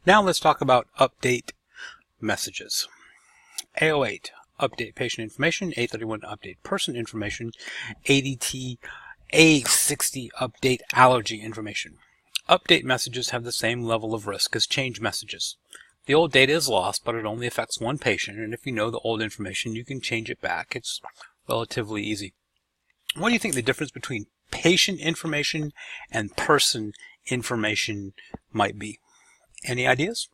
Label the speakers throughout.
Speaker 1: Now let's talk about update messages. A08, update patient information. A31, update person information. ADT, A60, update allergy information. Update messages have the same level of risk as change messages. The old data is lost, but it only affects one patient, and if you know the old information, you can change it back. It's relatively easy. What do you think the difference between patient information and person information might be? Any ideas?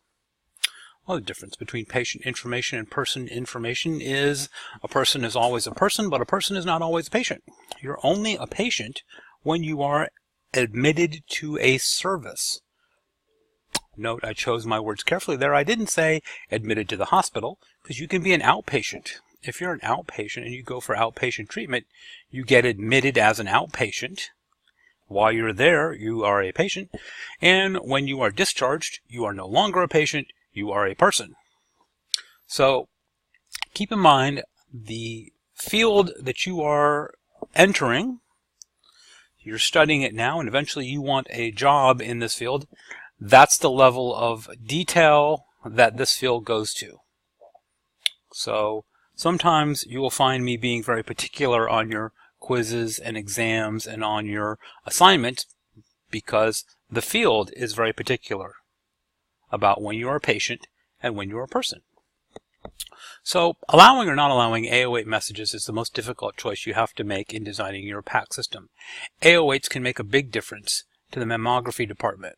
Speaker 1: Well, the difference between patient information and person information is a person is always a person, but a person is not always a patient. You're only a patient when you are admitted to a service. Note, I chose my words carefully there. I didn't say admitted to the hospital, because you can be an outpatient. If you're an outpatient and you go for outpatient treatment, you get admitted as an outpatient. While you're there, you are a patient. And when you are discharged, you are no longer a patient, you are a person. So keep in mind the field that you are entering. You're studying it now, and eventually you want a job in this field. That's the level of detail that this field goes to. So sometimes you will find me being very particular on your quizzes and exams and on your assignment because the field is very particular about when you're a patient and when you're a person. So allowing or not allowing A08 messages is the most difficult choice you have to make in designing your PAC system. A08s can make a big difference to the mammography department.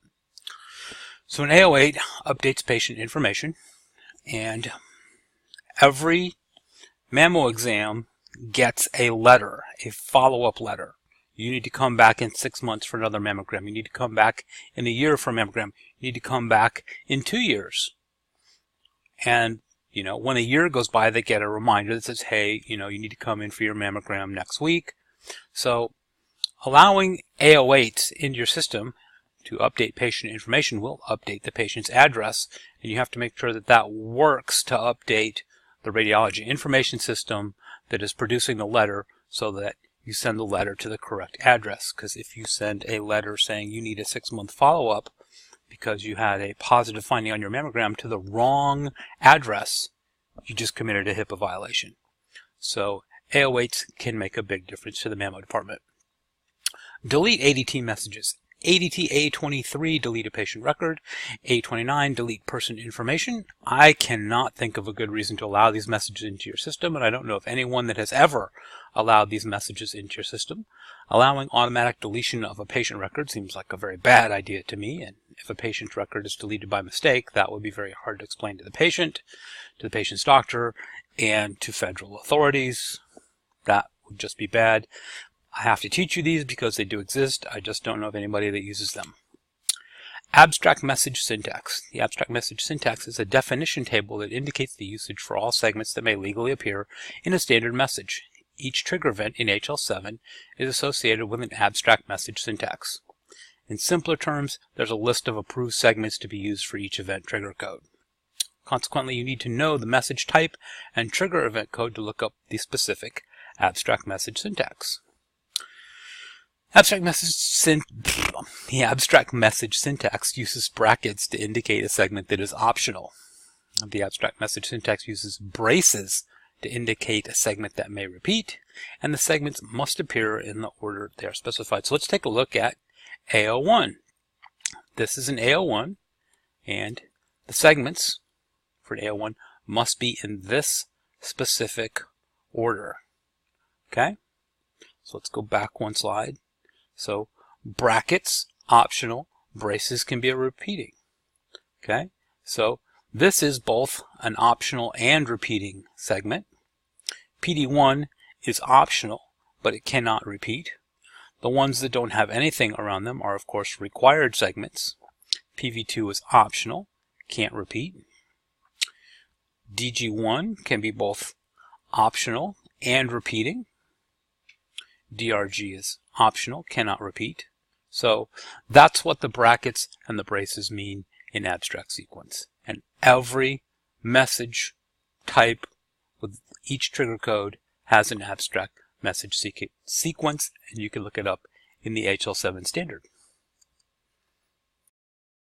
Speaker 1: So an A08 updates patient information, and every mammo exam gets a letter, a follow-up letter. You need to come back in 6 months for another mammogram. You need to come back in a year for a mammogram. You need to come back in 2 years. And, when a year goes by, they get a reminder that says, hey, you need to come in for your mammogram next week. So allowing A08s into your system to update patient information will update the patient's address, and you have to make sure that that works to update the radiology information system that is producing the letter so that you send the letter to the correct address. Because if you send a letter saying you need a 6-month follow-up because you had a positive finding on your mammogram to the wrong address, you just committed a HIPAA violation. So A08s can make a big difference to the mammo department. Delete ADT messages. ADT A23, delete a patient record. A29, delete person information. I cannot think of a good reason to allow these messages into your system, and I don't know of anyone that has ever allowed these messages into your system. Allowing automatic deletion of a patient record seems like a very bad idea to me, and if a patient's record is deleted by mistake, that would be very hard to explain to the patient's doctor, and to federal authorities. That would just be bad. I have to teach you these because they do exist. I just don't know of anybody that uses them. Abstract message syntax. The abstract message syntax is a definition table that indicates the usage for all segments that may legally appear in a standard message. Each trigger event in HL7 is associated with an abstract message syntax. In simpler terms, there's a list of approved segments to be used for each event trigger code. Consequently, you need to know the message type and trigger event code to look up the specific abstract message syntax. The abstract message syntax uses brackets to indicate a segment that is optional. The abstract message syntax uses braces to indicate a segment that may repeat, and the segments must appear in the order they are specified. So let's take a look at A01. This is an A01, and the segments for an A01 must be in this specific order. Okay? So let's go back one slide. So brackets, optional, braces can be a repeating. Okay, so this is both an optional and repeating segment. PD1 is optional, but it cannot repeat. The ones that don't have anything around them are, of course, required segments. PV2 is optional, can't repeat. DG1 can be both optional and repeating. DRG is optional, cannot repeat. So that's what the brackets and the braces mean in abstract sequence. And every message type with each trigger code has an abstract message sequence, and you can look it up in the HL7 standard.